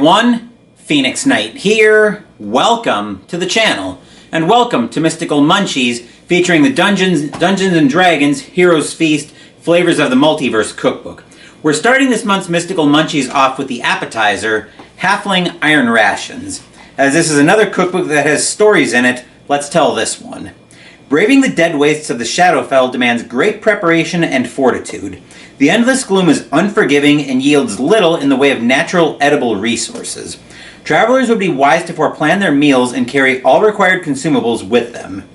everyone, Phoenix Knight here. Welcome to the channel, and welcome to Mystical Munchies, featuring the Dungeons and Dragons Heroes Feast Flavors of the Multiverse cookbook. We're starting this month's Mystical Munchies off with the appetizer, Halfling Iron Rations. As this is another cookbook that has stories in it, let's tell this one. Braving the dead wastes of the Shadowfell demands great preparation and fortitude. The endless gloom is unforgiving and yields little in the way of natural edible resources. Travelers would be wise to foreplan their meals and carry all required consumables with them.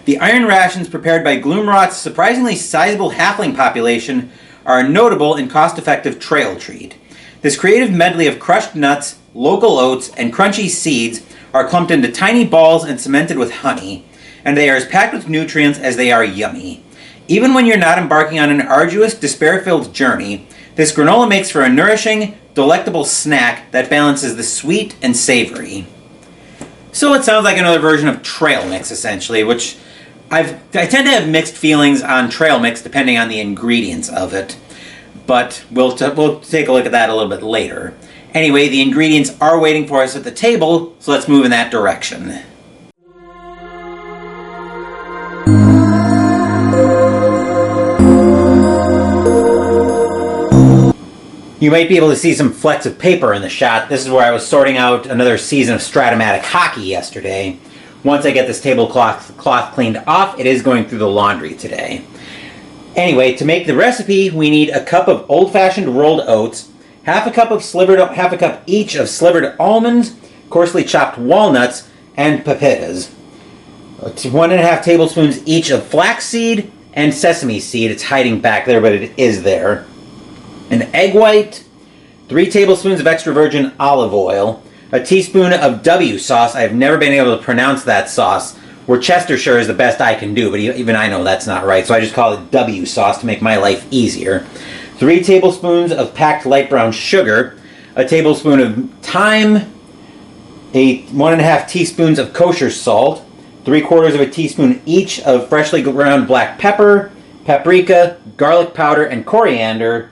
The iron rations prepared by Gloomrot's surprisingly sizable halfling population are a notable and cost-effective trail treat. This creative medley of crushed nuts, local oats, and crunchy seeds are clumped into tiny balls and cemented with honey, and they are as packed with nutrients as they are yummy. Even when you're not embarking on an arduous, despair-filled journey, this granola makes for a nourishing, delectable snack that balances the sweet and savory. So it sounds like another version of trail mix, essentially, which I tend to have mixed feelings on trail mix depending on the ingredients of it, but we'll take a look at that a little bit later. Anyway, the ingredients are waiting for us at the table, so let's move in that direction. You might be able to see some flecks of paper in the shot. This is where I was sorting out another season of Stratomatic hockey yesterday. Once I get this tablecloth cleaned off, it is going through the laundry today. Anyway, to make the recipe, we need a cup of old-fashioned rolled oats, half a cup each of slivered almonds, coarsely chopped walnuts, and pepitas. 1.5 tablespoons each of flaxseed and sesame seed. It's hiding back there, but it is there. An egg white, 3 tablespoons of extra virgin olive oil, a teaspoon of W sauce. I've never been able to pronounce that sauce. Worcestershire is the best I can do, but even I know that's not right, so I just call it W sauce to make my life easier. 3 tablespoons of packed light brown sugar, a tablespoon of thyme, 1.5 teaspoons of kosher salt, 3/4 of a teaspoon each of freshly ground black pepper, paprika, garlic powder, and coriander,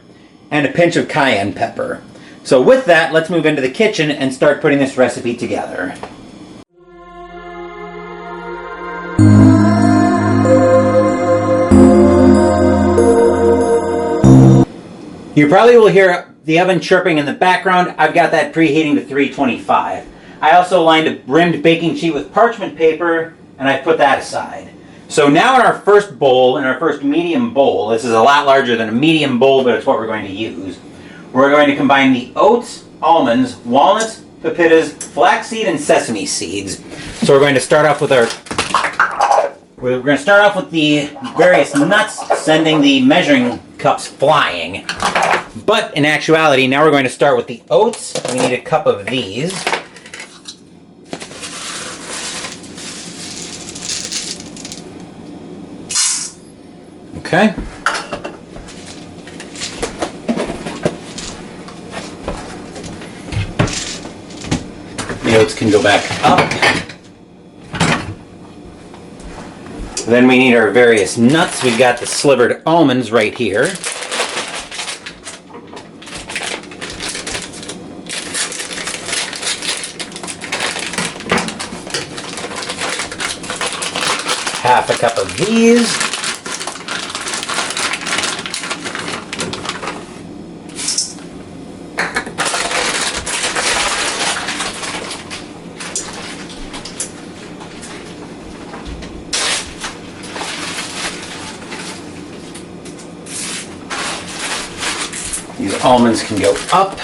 and a pinch of cayenne pepper. So with that, let's move into the kitchen and start putting this recipe together. You probably will hear the oven chirping in the background. I've got that preheating to 325. I also lined a rimmed baking sheet with parchment paper, and I put that aside. So now in our first bowl, in our first medium bowl, this is a lot larger than a medium bowl, but it's what we're going to use. We're going to combine the oats, almonds, walnuts, pepitas, flaxseed, and sesame seeds. So we're going to start off with the various nuts, sending the measuring cups flying. But in actuality, now we're going to start with the oats. We need a cup of these. Okay. The oats can go back up. Then we need our various nuts. We've got the slivered almonds right here. Half a cup of these. These almonds can go up.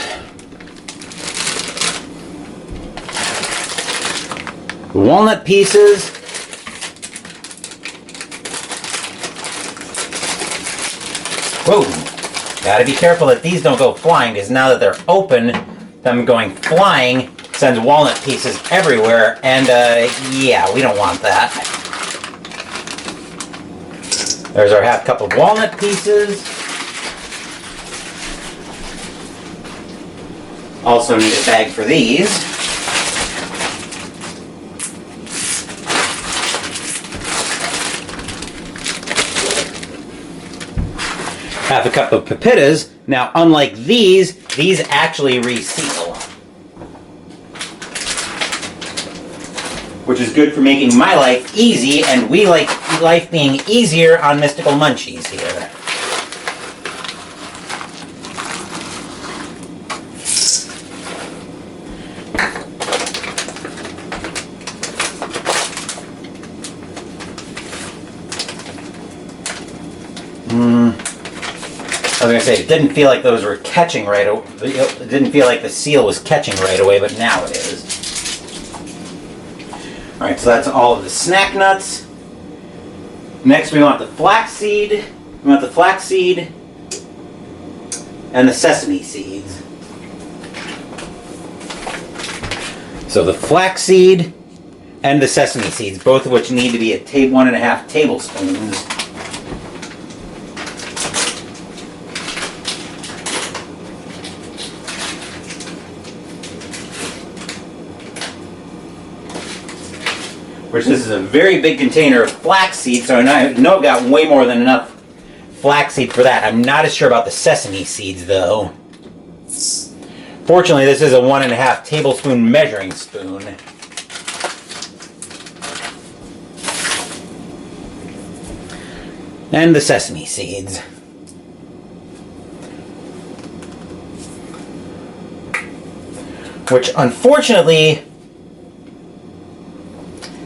Walnut pieces. Whoa! Gotta be careful that these don't go flying, because now that they're open, them going flying sends walnut pieces everywhere, and yeah, we don't want that. There's our half cup of walnut pieces. Also need a bag for these. Half a cup of pepitas. Now, unlike these actually reseal. which is good for making my life easy, and we like life being easier on Mystical Munchies here. I was going to say, it didn't feel like those were catching right away. It didn't feel like the seal was catching right away, but now it is. Alright, so that's all of the snack nuts. Next we want the flaxseed. We want the flaxseed and the sesame seeds. So the flaxseed and the sesame seeds, both of which need to be at 1.5 tablespoons. Which this is a very big container of flaxseed, so I know I've got way more than enough flaxseed for that. I'm not as sure about the sesame seeds though. Fortunately, this is a 1.5 tablespoon measuring spoon. And the sesame seeds. Which unfortunately,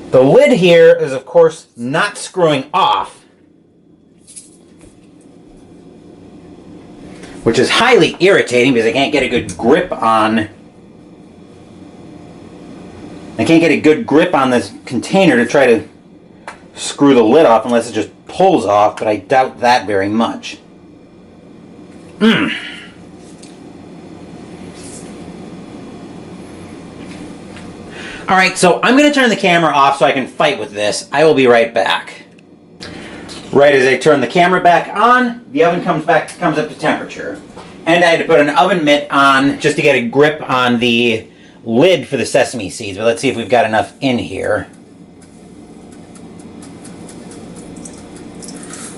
the lid here is, of course, not screwing off, which is highly irritating because I can't get a good grip on this container to try to screw the lid off unless it just pulls off, but I doubt that very much. Alright, so I'm going to turn the camera off so I can fight with this. I will be right back. Right as I turn the camera back on, the oven comes up to temperature. And I had to put an oven mitt on just to get a grip on the lid for the sesame seeds. But let's see if we've got enough in here.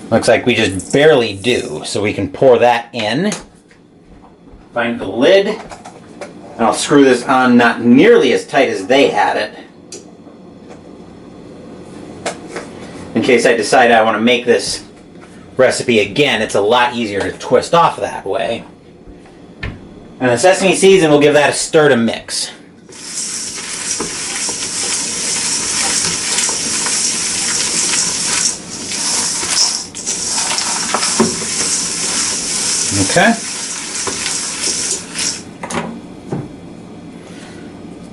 Looks like we just barely do. So we can pour that in. Find the lid. And I'll screw this on not nearly as tight as they had it. In case I decide I want to make this recipe again, it's a lot easier to twist off that way. And the sesame seeds, and we'll give that a stir to mix. Okay.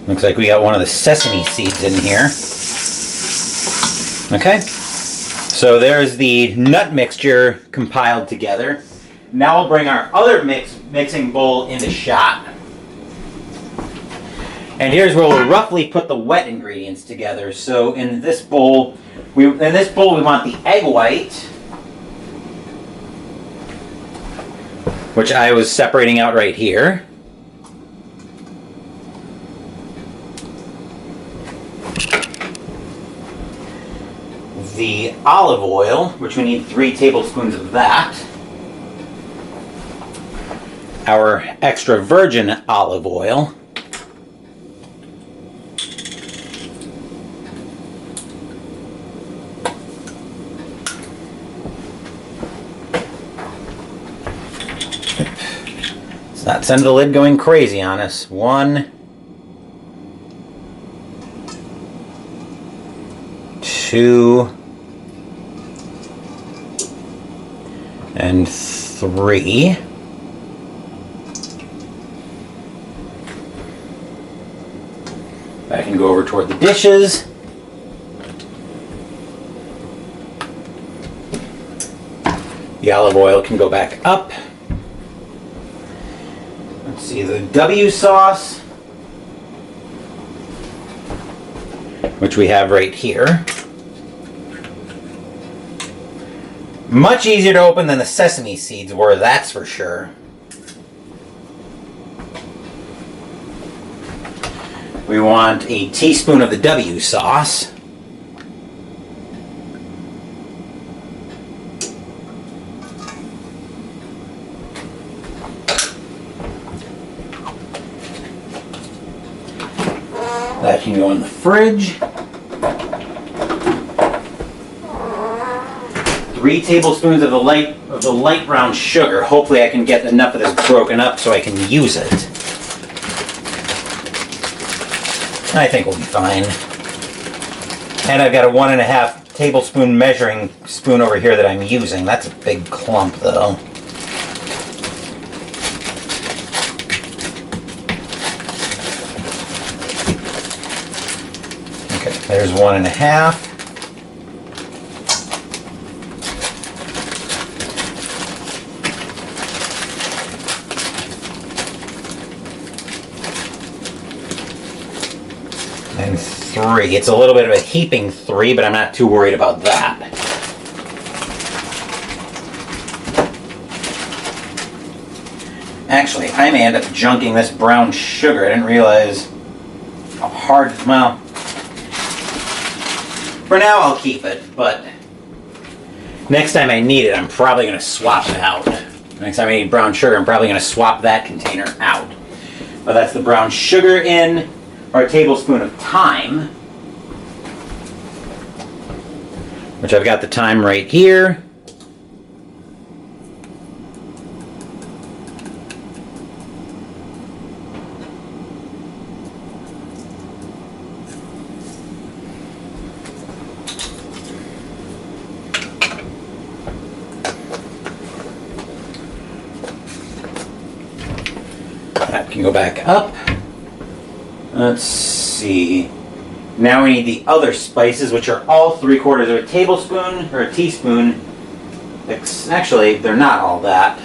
Looks like we got one of the sesame seeds in here. Okay. So there's the nut mixture compiled together. Now we'll bring our other mixing bowl into shot. And here's where we'll roughly put the wet ingredients together. So in this bowl, we want the egg white, which I was separating out right here. The olive oil, which we need 3 tablespoons of that. Our extra virgin olive oil. Let's not send the lid going crazy on us. 1, 2, and 3. I can go over toward the dishes. The olive oil can go back up. Let's see, the W sauce, which we have right here. Much easier to open than the sesame seeds were, that's for sure. We want a teaspoon of the W sauce. That can go in the fridge. 3 tablespoons of the light brown sugar. Hopefully I can get enough of this broken up so I can use it. I think we'll be fine. And I've got a 1.5 tablespoon measuring spoon over here that I'm using. That's a big clump though. Okay, there's 1.5. And 3. It's a little bit of a heaping 3, but I'm not too worried about that. Actually, I may end up junking this brown sugar. I didn't realize how hard, well, for now I'll keep it, but next time I need it, I'm probably going to swap it out. Next time I need brown sugar, I'm probably going to swap that container out. But that's the brown sugar in. Or a tablespoon of thyme, which I've got the thyme right here. That can go back up. Let's see. Now we need the other spices, which are all 3/4 of a tablespoon or a teaspoon. Actually, they're not all that.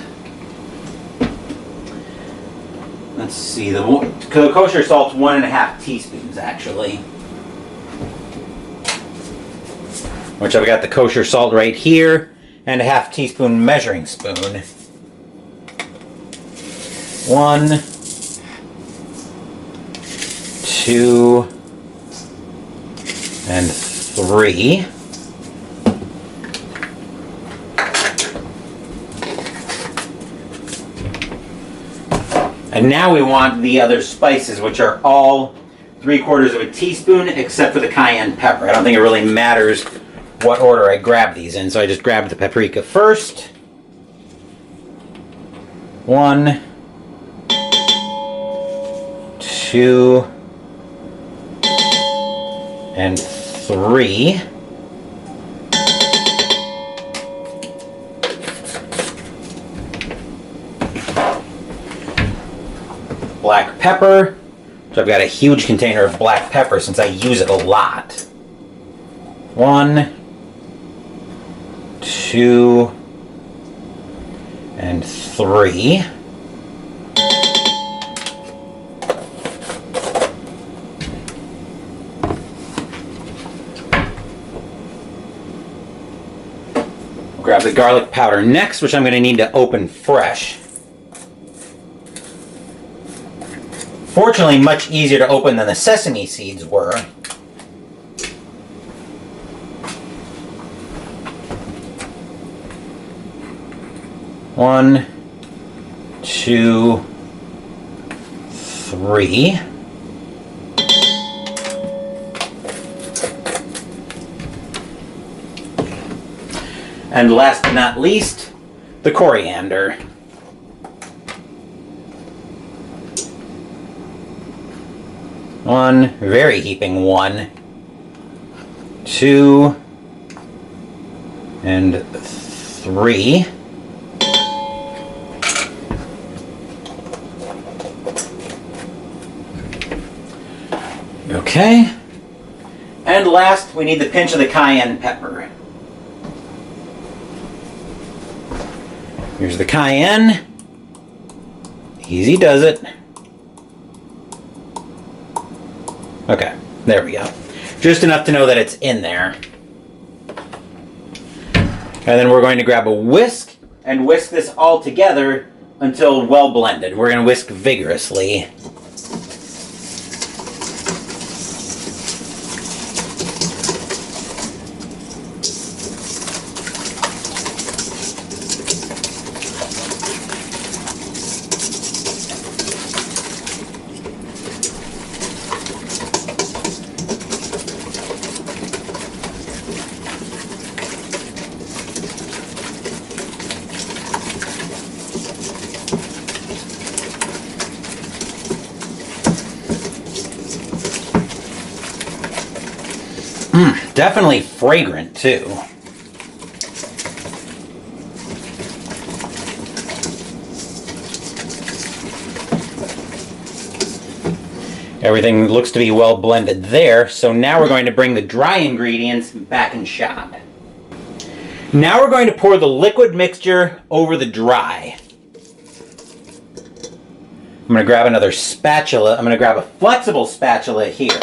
Let's see. The kosher salt's 1.5 teaspoons, actually. Which I've got the kosher salt right here, and a 1/2 teaspoon measuring spoon. 1, 2, and 3. And now we want the other spices, which are all 3/4 of a teaspoon, except for the cayenne pepper. I don't think it really matters what order I grab these in, so I just grabbed the paprika first. 1, 2, and 3. Black pepper. So I've got a huge container of black pepper since I use it a lot. 1, 2, and 3. Grab the garlic powder next, which I'm going to need to open fresh. Fortunately, much easier to open than the sesame seeds were. One, 2, 3. And last but not least, the coriander. One, very heaping 1, 2, and 3. Okay. And last, we need the pinch of the cayenne pepper. Here's the cayenne. Easy does it. Okay, there we go. Just enough to know that it's in there. And then we're going to grab a whisk and whisk this all together until well blended. We're going to whisk vigorously. Definitely fragrant too. Everything looks to be well blended there, so now we're going to bring the dry ingredients back in shot. Now we're going to pour the liquid mixture over the dry. I'm going to grab another spatula. I'm going to grab a flexible spatula here.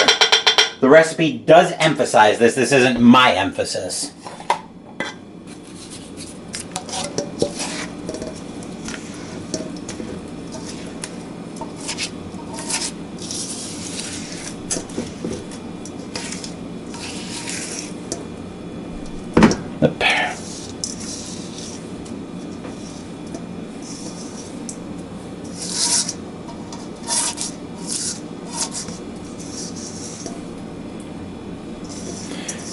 The recipe does emphasize this. This isn't my emphasis.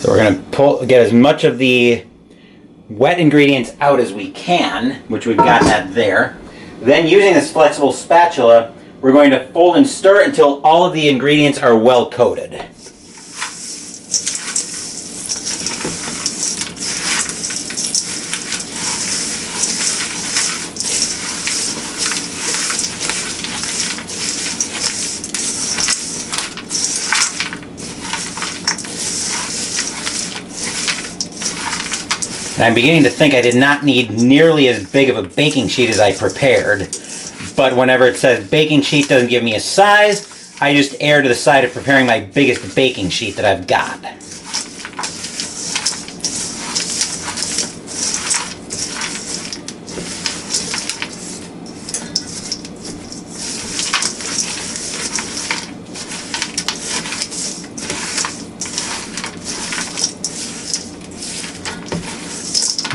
So we're going to get as much of the wet ingredients out as we can, which we've got that there. Then using this flexible spatula, we're going to fold and stir until all of the ingredients are well coated. And I'm beginning to think I did not need nearly as big of a baking sheet as I prepared. But whenever it says baking sheet doesn't give me a size, I just err to the side of preparing my biggest baking sheet that I've got.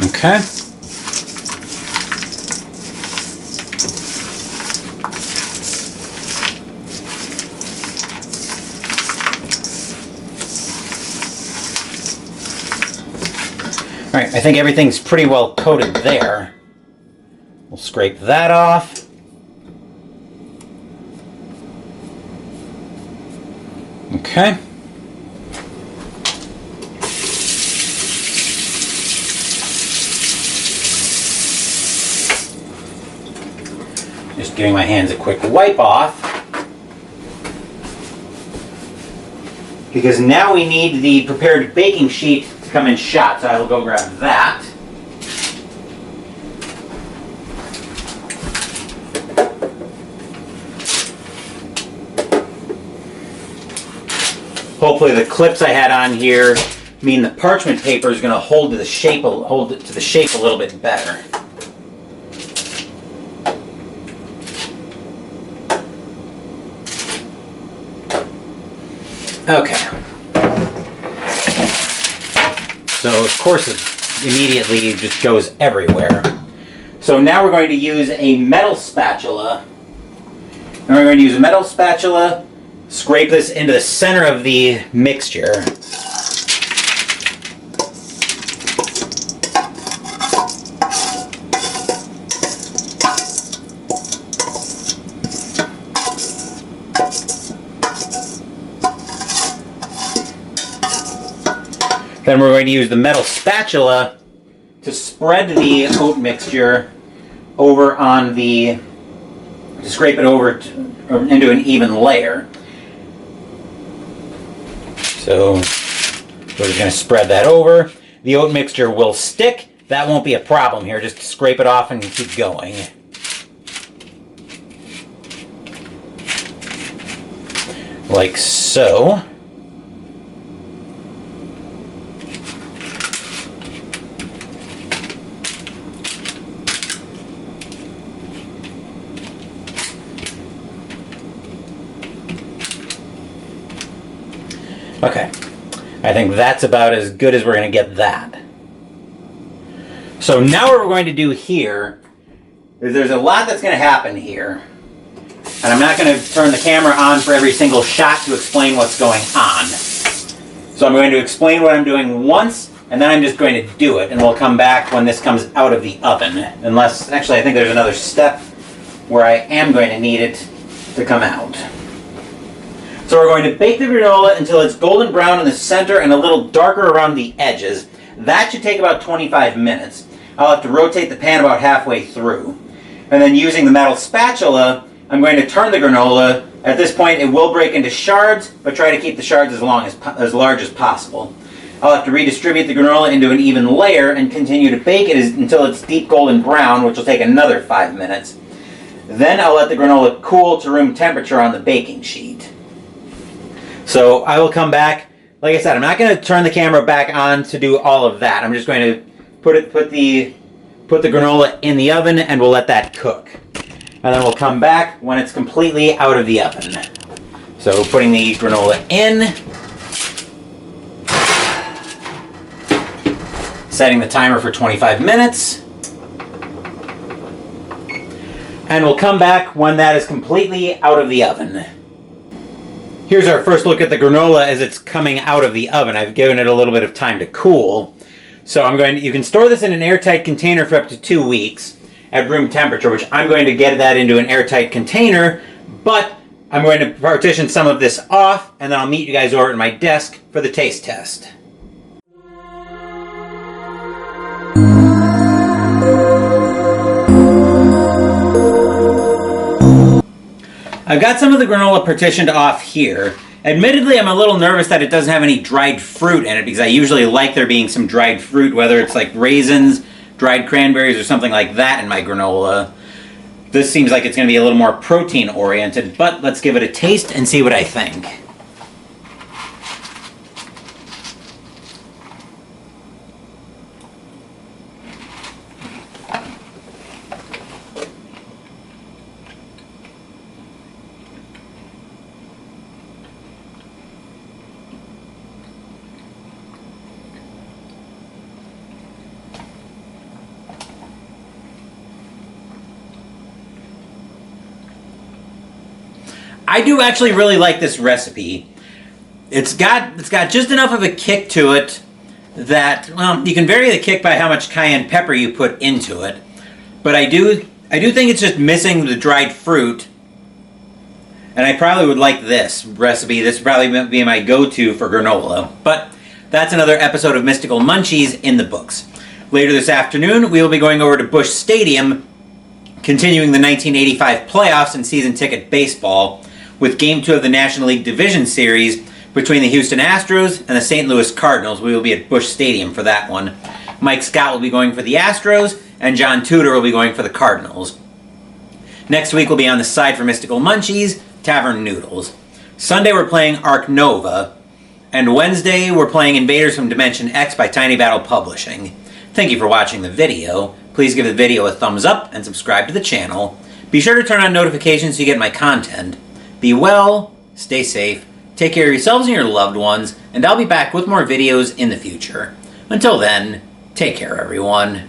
Okay. All right, I think everything's pretty well coated there. We'll scrape that off. Okay. Just giving my hands a quick wipe off. Because now we need the prepared baking sheet to come in shot, so I will go grab that. Hopefully the clips I had on here mean the parchment paper is going to hold it to the shape a little bit better. Okay. So of course it immediately just goes everywhere. So now we're going to use a metal spatula. And we're going to use a metal spatula, scrape this into the center of the mixture. Then we're going to use the metal spatula to spread the oat mixture over on the, to scrape it over into an even layer. So we're just going to spread that over. The oat mixture will stick. That won't be a problem here. Just scrape it off and keep going. Like so. Okay, I think that's about as good as we're going to get that. So now what we're going to do here is there's a lot that's going to happen here. And I'm not going to turn the camera on for every single shot to explain what's going on. So I'm going to explain what I'm doing once, and then I'm just going to do it, and we'll come back when this comes out of the oven. Unless, actually I think there's another step where I am going to need it to come out. So we're going to bake the granola until it's golden brown in the center and a little darker around the edges. That should take about 25 minutes. I'll have to rotate the pan about halfway through. And then using the metal spatula, I'm going to turn the granola. At this point, it will break into shards, but try to keep the shards as large as possible. I'll have to redistribute the granola into an even layer and continue to bake it until it's deep golden brown, which will take another 5 minutes. Then I'll let the granola cool to room temperature on the baking sheet. So I will come back. Like I said, I'm not going to turn the camera back on to do all of that. I'm just going to put the granola in the oven and we'll let that cook. And then we'll come back when it's completely out of the oven. So putting the granola in. Setting the timer for 25 minutes. And we'll come back when that is completely out of the oven. Here's our first look at the granola as it's coming out of the oven. I've given it a little bit of time to cool. So you can store this in an airtight container for up to 2 weeks at room temperature, which I'm going to get that into an airtight container, but I'm going to partition some of this off, and then I'll meet you guys over at my desk for the taste test. I've got some of the granola partitioned off here. Admittedly, I'm a little nervous that it doesn't have any dried fruit in it because I usually like there being some dried fruit, whether it's like raisins, dried cranberries, or something like that in my granola. This seems like it's going to be a little more protein-oriented, but let's give it a taste and see what I think. I do actually really like this recipe. It's got just enough of a kick to it that, well, you can vary the kick by how much cayenne pepper you put into it. But I do think it's just missing the dried fruit. And I probably would like this recipe. This would probably be my go-to for granola. But that's another episode of Mystical Munchies in the books. Later this afternoon, we will be going over to Busch Stadium, continuing the 1985 playoffs and season ticket baseball, with Game 2 of the National League Division Series between the Houston Astros and the St. Louis Cardinals. We will be at Busch Stadium for that one. Mike Scott will be going for the Astros, and John Tudor will be going for the Cardinals. Next week we'll be on the side for Mystical Munchies, Tavern Noodles. Sunday we're playing Ark Nova, and Wednesday we're playing Invaders from Dimension X by Tiny Battle Publishing. Thank you for watching the video. Please give the video a thumbs up and subscribe to the channel. Be sure to turn on notifications so you get my content. Be well, stay safe, take care of yourselves and your loved ones, and I'll be back with more videos in the future. Until then, take care everyone.